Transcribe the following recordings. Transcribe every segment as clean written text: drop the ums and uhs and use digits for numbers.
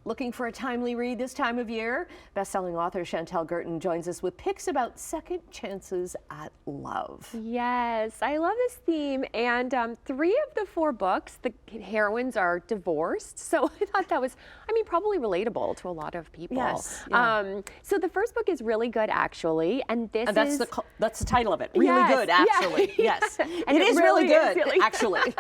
Looking for a timely read this time of year? Best-selling author Chantel Guertin joins us with picks about second chances at love. Yes, I love this theme. And 3 of the 4 books, the heroines are divorced. So I thought that was, probably relatable to a lot of people. Yes. Yeah. So the first book is really good, actually. And this that's is... that's the title of it. Really Yes, good, actually. yeah. Yes. And it is really good, really actually.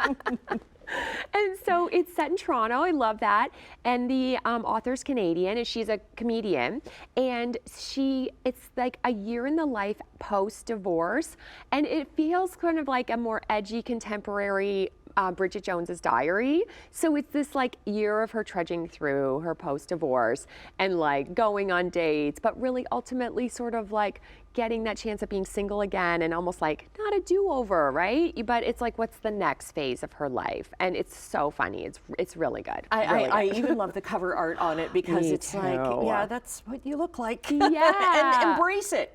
And so it's set in Toronto. I love that. And the author's Canadian, and she's a comedian. And it's like a year in the life post-divorce. And it feels kind of like a more edgy, contemporary Bridget Jones's Diary. So it's this like year of her trudging through her post-divorce and like going on dates, but really ultimately sort of like getting that chance of being single again and almost like not a do-over, right? But it's like, what's the next phase of her life? And it's so funny. It's really good. I even love the cover art on it because Me it's too. like, yeah, that's what you look like. Yeah. And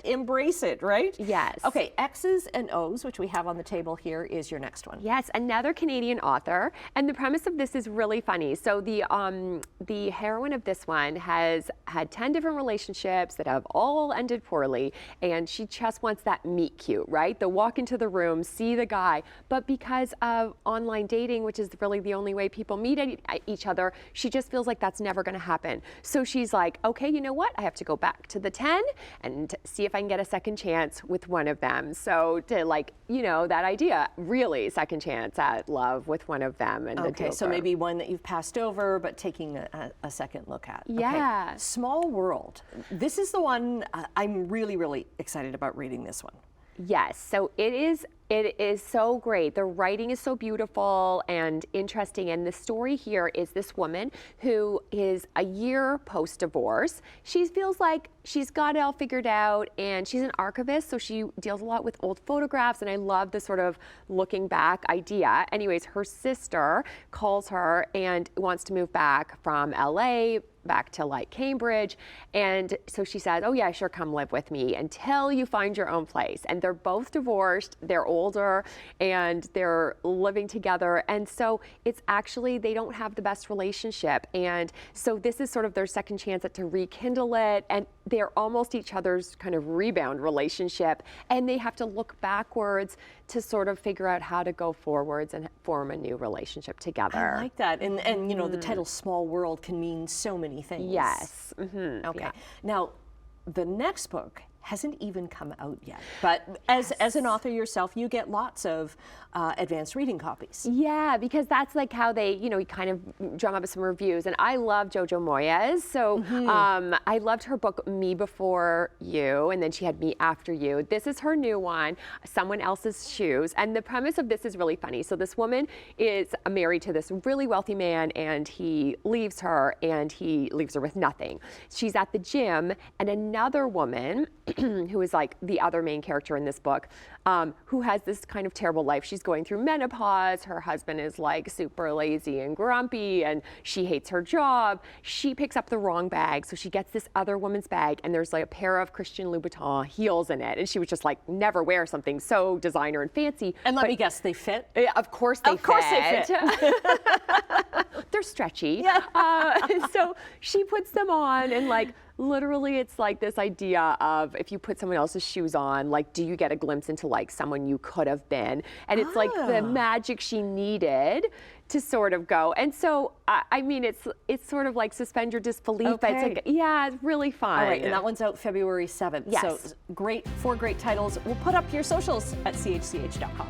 embrace it, right? Yes. Okay, X's and O's, which we have on the table here, is your next one. Yes, another Canadian author. And the premise of this is really funny. So the heroine of this one has had 10 different relationships that have all ended poorly. And she just wants that meet cute, right? The walk into the room, see the guy. But because of online dating, which is really the only way people meet each other, she just feels like that's never going to happen. So she's like, okay, you know what? I have to go back to the 10 and see if I can get a second chance with one of them. So to like, that idea, really second chance at love with one of them. And okay, so maybe one that you've passed over, but taking a second look at. Yeah. Okay. Small World. This is the one I'm really, really excited about reading this one. Yes, so it is so great. The writing is so beautiful and interesting. And the story here is this woman who is a year post-divorce. She feels like she's got it all figured out, and she's an archivist, so she deals a lot with old photographs, and I love the sort of looking back idea. Anyways, her sister calls her and wants to move back from LA back to like Cambridge. And so she says, oh yeah, sure, come live with me until you find your own place. And they're both divorced, they're older, and they're living together. And so it's actually, they don't have the best relationship. And so this is sort of their second chance to rekindle it. And they're almost each other's kind of rebound relationship. And they have to look backwards to sort of figure out how to go forwards and form a new relationship together. I like that. And the title Small World can mean so many things. Yes. Mm-hmm. Okay. Yeah. Now, the next book hasn't even come out yet. But as an author yourself, you get lots of advanced reading copies. Yeah, because that's like how they, kind of drum up some reviews. And I love Jojo Moyes. So I loved her book, Me Before You, and then she had Me After You. This is her new one, Someone Else's Shoes. And the premise of this is really funny. So this woman is married to this really wealthy man, and he leaves her, and he leaves her with nothing. She's at the gym, and another woman who is like the other main character in this book, who has this kind of terrible life. She's going through menopause. Her husband is like super lazy and grumpy, and she hates her job. She picks up the wrong bag, so she gets this other woman's bag, and there's like a pair of Christian Louboutin heels in it. And she was just like, never wear something so designer and fancy. And let me guess, they fit? Yeah, of course they fit. Of course they fit. They're stretchy. Yeah. So she puts them on, and like, literally, it's like this idea of if you put someone else's shoes on, like, do you get a glimpse into like someone you could have been? And it's like the magic she needed to sort of go. And so, it's sort of like suspend your disbelief. Okay. But it's like, yeah, it's really fun. All right, and that one's out February 7th. Yes. So 4 great titles. We'll put up your socials at chch.com.